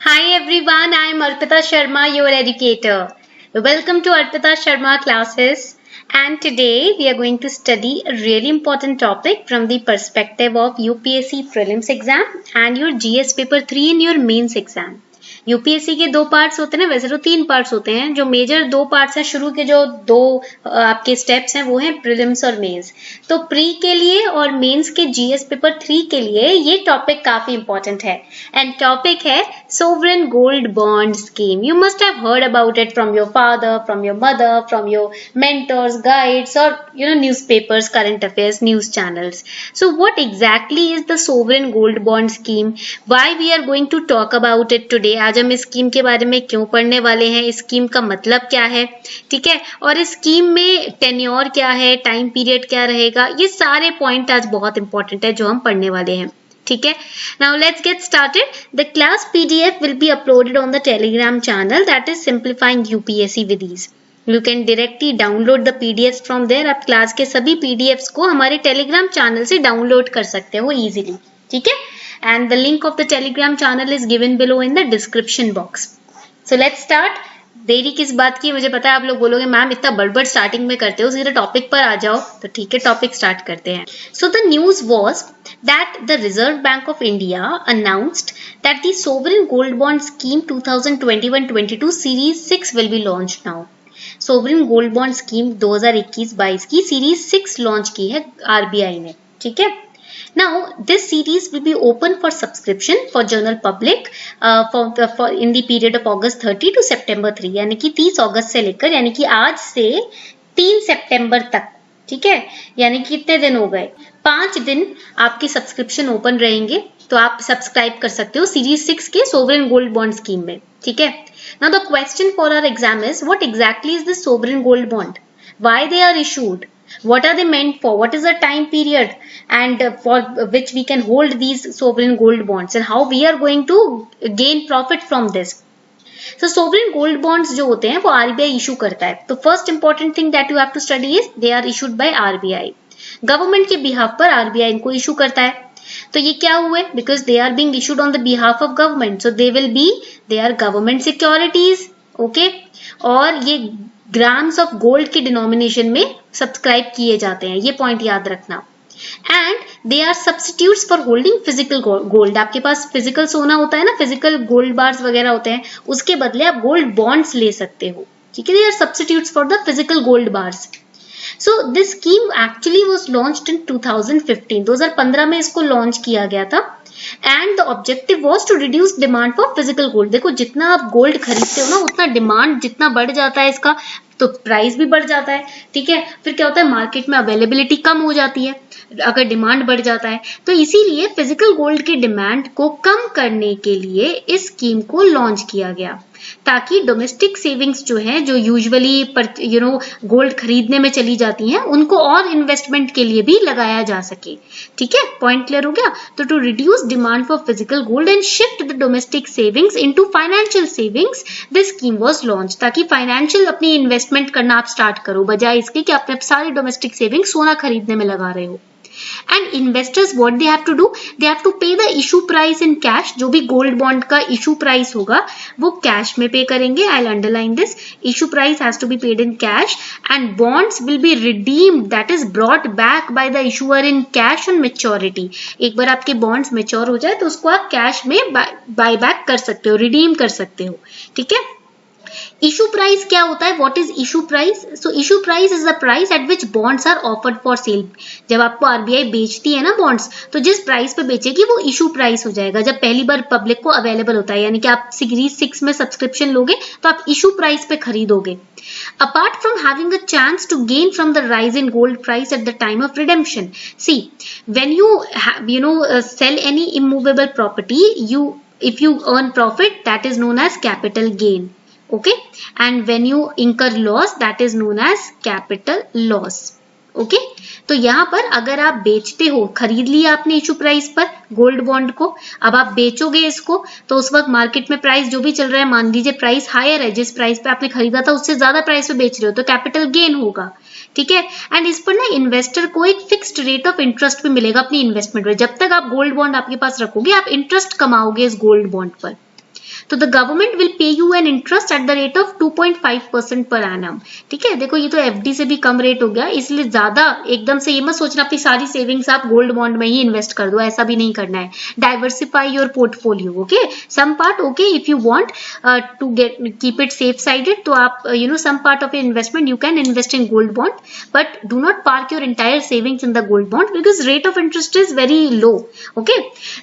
Hi everyone, I am Arpita Sharma, your educator. Welcome to Arpita Sharma classes. And today we are going to study a really important topic from the perspective of UPSC prelims exam and your GS paper 3 in your mains exam. UPSC के दो parts होते हैं, वैसे तो तीन parts होते हैं. जो मेजर दो पार्ट्स हैं, शुरू के जो दो आपके स्टेप्स हैं वो हैं प्रीलिम्स और मेंस. तो प्री के लिए और मेंस के जीएस पेपर 3 के लिए ये टॉपिक काफी इंपॉर्टेंट है. एंड टॉपिक है sovereign gold bond scheme. You must have heard about it from your father, from your mother, from your mentors, guides, or newspapers, current affairs, news channels. So what exactly is the sovereign gold bond scheme? Why we are going to talk about it today? आज हम इस scheme के बारे में क्यों पढ़ने वाले हैं, इस स्कीम का मतलब क्या है, ठीक है, और इस स्कीम में टेन्योर क्या है, टाइम पीरियड क्या रहेगा, ये सारे पॉइंट आज बहुत इंपॉर्टेंट है जो हम पढ़ने वाले हैं. ठीक है. Now let's get started. The class PDF will be uploaded on the Telegram channel, that is simplifying UPSC with ease. You can directly download the PDFs from there. आप क्लास के सभी PDFs को हमारे Telegram चैनल से download कर सकते हो easily. ठीक है. And the link of the Telegram channel is given below in the description box. So let's start. देरी किस बात की, मुझे पता है आप लोग बोलोगे मैम इतना बड़बड़ स्टार्टिंग में करते हो, सीधे टॉपिक पर आ जाओ. तो ठीक है, टॉपिक स्टार्ट करते हैं. So the news was that the reserve bank of India announced that the sovereign gold bond scheme 2021-22 series 6 will be launched now. Sovereign gold bond scheme 2021-22 की सीरीज 6 लॉन्च की है आरबीआई ने. ठीक है. Now this series will be open for subscription for general public for in the period of August 30 to September 3. यानी कि 30 अगस्त से लेकर, यानी कि आज से 3 सितंबर तक. ठीक है. यानी कि कितने दिन हो गए, 5 दिन आपकी सब्सक्रिप्शन ओपन रहेंगे. तो आप सब्सक्राइब कर सकते हो सीरीज 6 के सोवरेन गोल्ड बॉन्ड स्कीम में. ठीक है. Now the question for our exam is, what exactly is this sovereign gold bond? Why they are issued? What are they meant for? What is the time period and for which we can hold these sovereign gold bonds, and how we are going to gain profit from this? So sovereign gold bonds जो होते हैं वो RBI issue करता है. तो first important thing that you have to study is they are issued by RBI. Government के behalf पर RBI इनको इशू करता है. तो ये क्या हुए, because they are being issued on the behalf of government, so they are government securities. Okay. और ये ग्राम्स ऑफ गोल्ड के डिनोमिनेशन में सब्सक्राइब किए जाते हैं, ये पॉइंट याद रखना. And they are substitutes for holding physical gold. आपके पास फिजिकल सोना होता है ना, फिजिकल गोल्ड बार्स वगैरह होते हैं, उसके बदले आप गोल्ड बॉन्ड्स ले सकते हो. ठीक है. They are substitutes for the physical gold bars. So this scheme actually was launched in 2015. 2015 में इसको लॉन्च किया गया था. And the objective was to reduce demand for physical gold. देखो जितना आप गोल्ड खरीदते हो ना, उतना डिमांड जितना बढ़ जाता है इसका, तो प्राइस भी बढ़ जाता है. ठीक है. फिर क्या होता है, मार्केट में अवेलेबिलिटी कम हो जाती है अगर डिमांड बढ़ जाता है. तो इसीलिए फिजिकल गोल्ड की डिमांड को कम करने के लिए इस स्कीम को लॉन्च किया गया, ताकि डोमेस्टिक सेविंग्स जो है, जो यूजुअली गोल्ड खरीदने में चली जाती हैं, उनको और इन्वेस्टमेंट के लिए भी लगाया जा सके. ठीक है. पॉइंट क्लियर हो गया. तो to reduce demand for physical gold and shift the domestic savings into financial savings, this scheme was launch. ताकि फाइनेंशियल अपनी इन्वेस्टमेंट करना आप स्टार्ट करो, बजाय इसके कि आप सारी डोमेस्टिक सेविंग सोना खरीदने में लगा रहे हो. And investors what they have to do, they have to pay the issue price in cash. जो भी gold bond का issue price होगा वो cash में pay करेंगे. I'll underline this. Issue price has to be paid in cash and bonds will be redeemed, that is brought back by the issuer in cash on maturity. एक बार आपके bonds mature हो जाए तो उसको आप cash में buy back कर सकते हो, redeem कर सकते हो. ठीक है. इशू प्राइस क्या होता है, what is issue price? So issue price is the price at which bonds are offered for sale. जब आपको आरबीआई बेचती है ना बॉन्ड्स, तो जिस प्राइस पे बेचेगी वो इशू प्राइस हो जाएगा जब पहली बार पब्लिक को अवेलेबल होता है. यानी कि आप सीरीज 6 में सब्सक्रिप्शन लोगे तो आप इशू प्राइस पे खरीदोगे. Apart from having a chance to gain from the rise in gold price at the time of redemption, see, when you sell any immovable property, if you earn profit, that is known as capital gain. Okay. And when you incur loss, that is known as capital loss. Okay. तो यहाँ पर अगर आप बेचते हो, खरीद लिया आपने इशू प्राइस पर गोल्ड बॉन्ड को, अब आप बेचोगे इसको, तो उस वक्त मार्केट में प्राइस जो भी चल रहा है, मान लीजिए प्राइस हायर है, जिस प्राइस पे आपने खरीदा था उससे ज्यादा प्राइस पे बेच रहे हो, तो कैपिटल गेन होगा. ठीक है. एंड इस पर ना इन्वेस्टर को एक फिक्स्ड रेट ऑफ इंटरेस्ट भी मिलेगा अपनी इन्वेस्टमेंट में. जब तक आप गोल्ड बॉन्ड आपके पास रखोगे, आप इंटरेस्ट कमाओगे इस गोल्ड बॉन्ड पर. तो the government will pay you an interest at the rate of 2.5% per annum. ठीक है, देखो ये तो एफडी से भी कम रेट हो गया, इसलिए ज्यादा एकदम से ये मत सोचना अपनी सारी सेविंग्स आप गोल्ड बॉन्ड में ही इन्वेस्ट कर दो, ऐसा भी नहीं करना है। Diversify your portfolio, okay, some part, okay, if you want to get keep it safe sided, तो आप some part of your investment you can invest in gold bond, but do not park your entire savings in the gold bond because rate of interest is very low. Okay,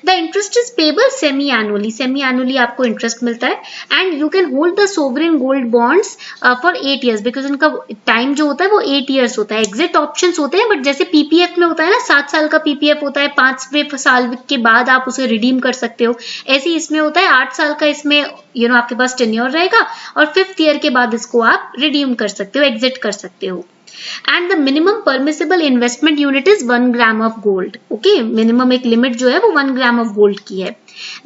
the interest is payable semi annually, semi annually आपको interest मिलता है, and you can hold the sovereign gold bonds for 8 years because उनका time जो होता है वो 8 years होता है। एग्जिट ऑप्शंस होते हैं, बट जैसे पीपीएफ में होता है ना 7 साल का पीपीएफ होता है, 5वें साल के बाद आप उसे रिडीम कर सकते हो, ऐसे ही इसमें होता है 8 साल का, इसमें आपके पास टेन्योर रहेगा और 5th ईयर के बाद इसको आप रिडीम कर सकते हो, एग्जिट कर सकते हो। And the minimum permissible investment unit is 1 gram of gold. Okay, minimum एक लिमिट जो है वो 1 ग्राम ऑफ गोल्ड की है।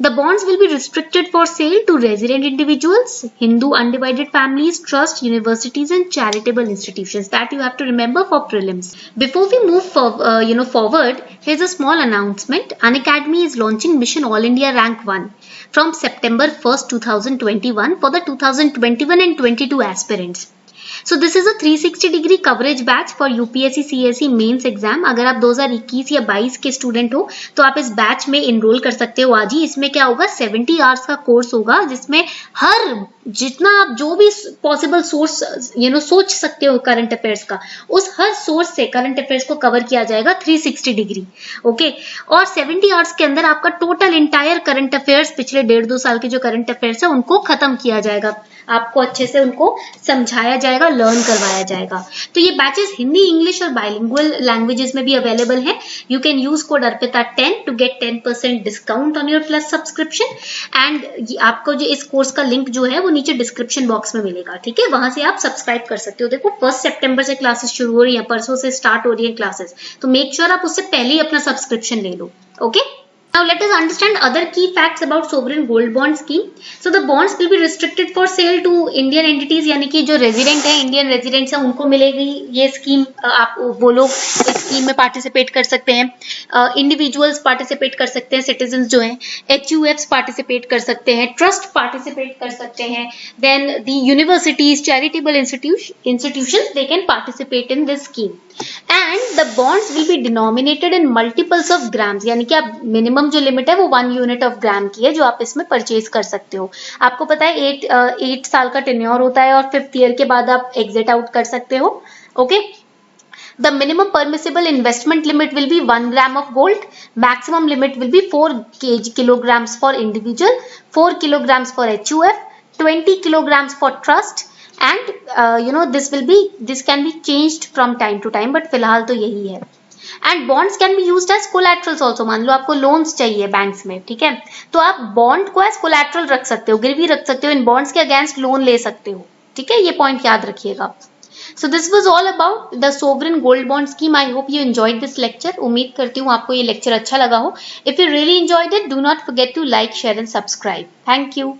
The bonds will be restricted for sale to resident individuals, Hindu undivided families, trust, universities, and charitable institutions. That you have to remember for prelims. Before we move forward, here's a small announcement. Unacademy is launching Mission All India Rank 1 from September 1st, 2021 for the 2021 and 22 aspirants. So this is a 360 degree coverage batch for UPSC CSE mains exam. अगर आप 2021 या 22 के student हो तो आप इस batch में enrol कर सकते हो आज ही। इसमें क्या होगा, 70 आवर्स का कोर्स होगा जिसमें हर जितना आप जो भी पॉसिबल सोर्स सोच सकते हो करंट अफेयर्स का, उस हर सोर्स से करंट अफेयर्स को कवर किया जाएगा 360 डिग्री। ओके, और 70 आवर्स के अंदर आपका टोटल इंटायर करंट अफेयर्स पिछले 1.5-2 साल के जो करंट अफेयर्स है उनको खत्म किया जाएगा, आपको अच्छे से उनको समझाया जाएगा, लर्न करवाया जाएगा। तो ये बैचेस हिंदी, इंग्लिश और बाइलिंगुअल लैंग्वेजेस में भी अवेलेबल है। यू कैन यूज कोड अर्पिता10 to get 10% discount on your plus subscription. And आपको जो इस कोर्स का लिंक जो है वो नीचे डिस्क्रिप्शन बॉक्स में मिलेगा, ठीक है, वहां से आप सब्सक्राइब कर सकते हो। देखो 1 सितंबर से क्लासेस शुरू हो रही है, परसों से स्टार्ट हो रही है क्लासेस, तो मेक श्योर आप उससे पहले ही अपना सब्सक्रिप्शन ले लो। Okay, now let us understand other key facts about sovereign gold bond scheme. So the bonds will be restricted for sale to Indian entities, यानी कि जो रेजिडेंट है, इंडियन रेजिडेंट्स है, उनको मिलेगी ये स्कीम। आप वो लोग इस स्कीम में पार्टिसिपेट कर सकते हैं, इंडिविजुअल्स पार्टिसिपेट कर सकते हैं, सिटीजन जो हैं, HUFs पार्टिसिपेट कर सकते हैं, ट्रस्ट पार्टिसिपेट कर सकते हैं, then the universities, charitable institutions they can participate in this scheme. And the bonds will be denominated in multiples of grams, यानी कि आप मिनिमम जो लिमिट है वो 1 यूनिट ऑफ ग्राम की है जो आप इसमें परचेज कर सकते हो। आपको पता है 8 साल का टेन्योर होता है और 5th ईयर के बाद आप एग्जिट आउट कर सकते हो। Okay, the minimum permissible investment limit will be 1 gram of gold, maximum limit will be 4 kilograms for individual, 4 kilograms for HUF, 20 kilograms for trust, and this can be changed from time to time, but फिलहाल तो यही है। And bonds can be used as collaterals also. मान लो आपको loans चाहिए banks में, ठीक है, तो आप बॉन्ड को एज कोलैटरल रख सकते हो, गिरवी रख सकते हो, इन बॉन्ड्स के अगेंस्ट लोन ले सकते हो, ठीक है, ये पॉइंट याद रखिएगा। So this was all about the sovereign gold bond scheme. I hope you enjoyed this lecture. उम्मीद करती हूँ आपको ये लेक्चर अच्छा लगा हो। If you really enjoyed it, do not forget to like, share and subscribe. Thank you.